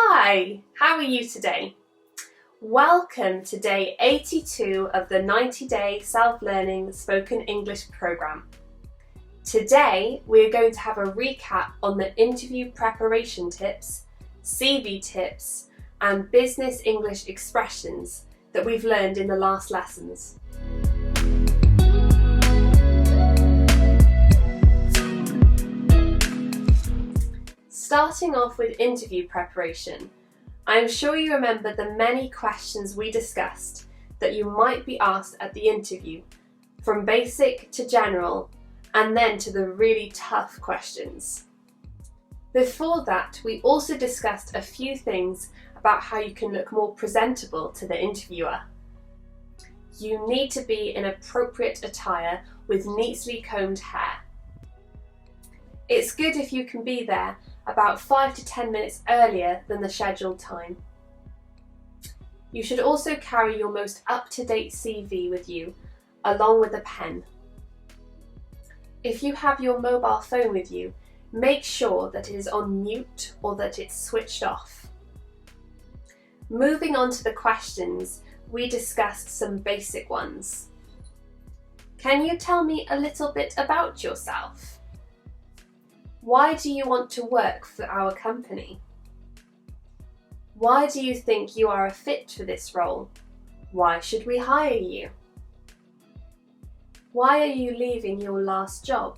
Hi, how are you today? Welcome to day 82 of the 90-day self-learning spoken English program. Today we're going to have a recap on the interview preparation tips, CV tips and business English expressions that we've learned in the last lessons. Starting off with interview preparation, I am sure you remember the many questions we discussed that you might be asked at the interview, from basic to general, and then to the really tough questions. Before that, we also discussed a few things about how you can look more presentable to the interviewer. You need to be in appropriate attire with neatly combed hair. It's good if you can be there about 5 to 10 minutes earlier than the scheduled time. You should also carry your most up-to-date CV with you, along with a pen. If you have your mobile phone with you, make sure that it is on mute or that it's switched off. Moving on to the questions, we discussed some basic ones. Can you tell me a little bit about yourself? Why do you want to work for our company? Why do you think you are a fit for this role? Why should we hire you? Why are you leaving your last job?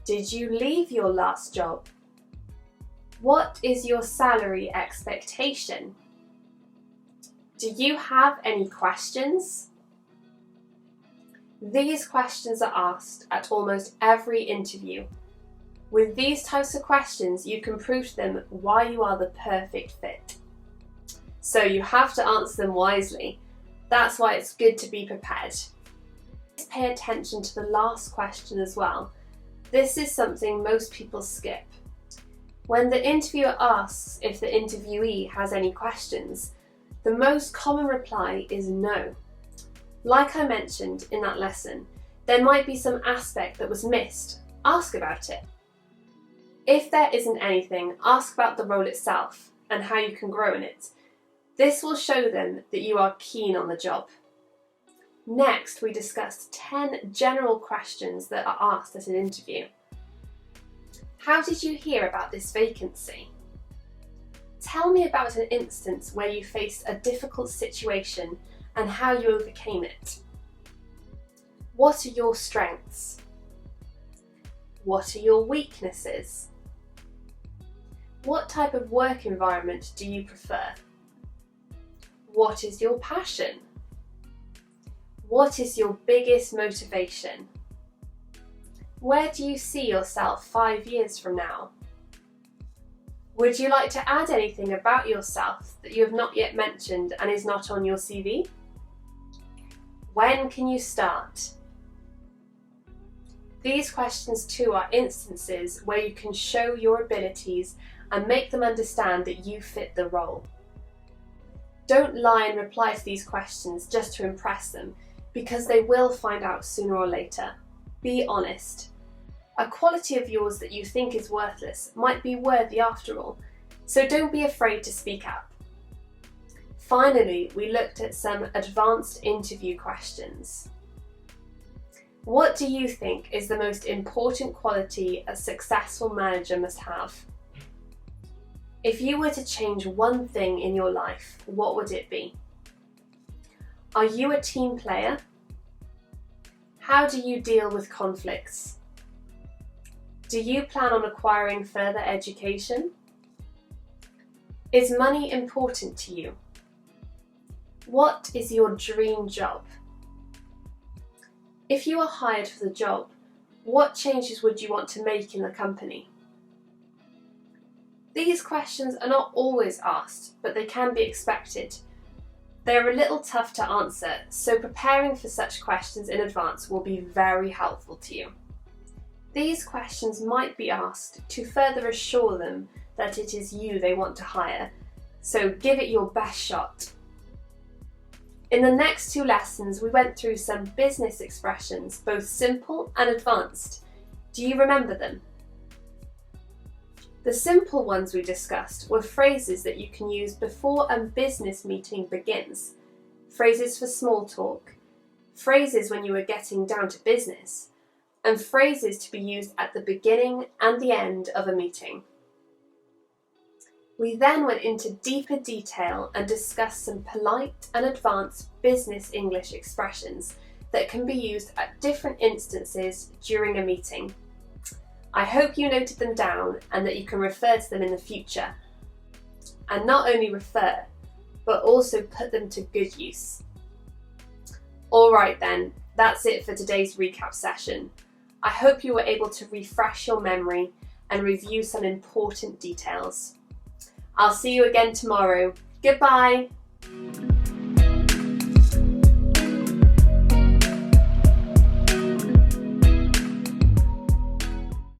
Did you leave your last job? What is your salary expectation? Do you have any questions? These questions are asked at almost every interview. With these types of questions, you can prove to them why you are the perfect fit. So you have to answer them wisely. That's why it's good to be prepared. Pay attention to the last question as well. This is something most people skip. When the interviewer asks if the interviewee has any questions, the most common reply is no. Like I mentioned in that lesson, there might be some aspect that was missed. Ask about it. If there isn't anything, ask about the role itself and how you can grow in it. This will show them that you are keen on the job. Next, we discussed 10 general questions that are asked at an interview. How did you hear about this vacancy? Tell me about an instance where you faced a difficult situation and how you overcame it. What are your strengths? What are your weaknesses? What type of work environment do you prefer? What is your passion? What is your biggest motivation? Where do you see yourself 5 years from now? Would you like to add anything about yourself that you have not yet mentioned and is not on your CV? When can you start? These questions too are instances where you can show your abilities and make them understand that you fit the role. Don't lie and reply to these questions just to impress them, because they will find out sooner or later. Be honest. A quality of yours that you think is worthless might be worthy after all, so don't be afraid to speak up. Finally, we looked at some advanced interview questions. What do you think is the most important quality a successful manager must have? If you were to change one thing in your life, what would it be? Are you a team player? How do you deal with conflicts? Do you plan on acquiring further education? Is money important to you? What is your dream job? If you are hired for the job, what changes would you want to make in the company? These questions are not always asked, but they can be expected. They are a little tough to answer, so preparing for such questions in advance will be very helpful to you. These questions might be asked to further assure them that it is you they want to hire, so give it your best shot. In the next 2 lessons, we went through some business expressions, both simple and advanced. Do you remember them? The simple ones we discussed were phrases that you can use before a business meeting begins, phrases for small talk, phrases when you are getting down to business, and phrases to be used at the beginning and the end of a meeting. We then went into deeper detail and discussed some polite and advanced business English expressions that can be used at different instances during a meeting. I hope you noted them down and that you can refer to them in the future. And not only refer, but also put them to good use. Alright then, that's it for today's recap session. I hope you were able to refresh your memory and review some important details. I'll see you again tomorrow. Goodbye!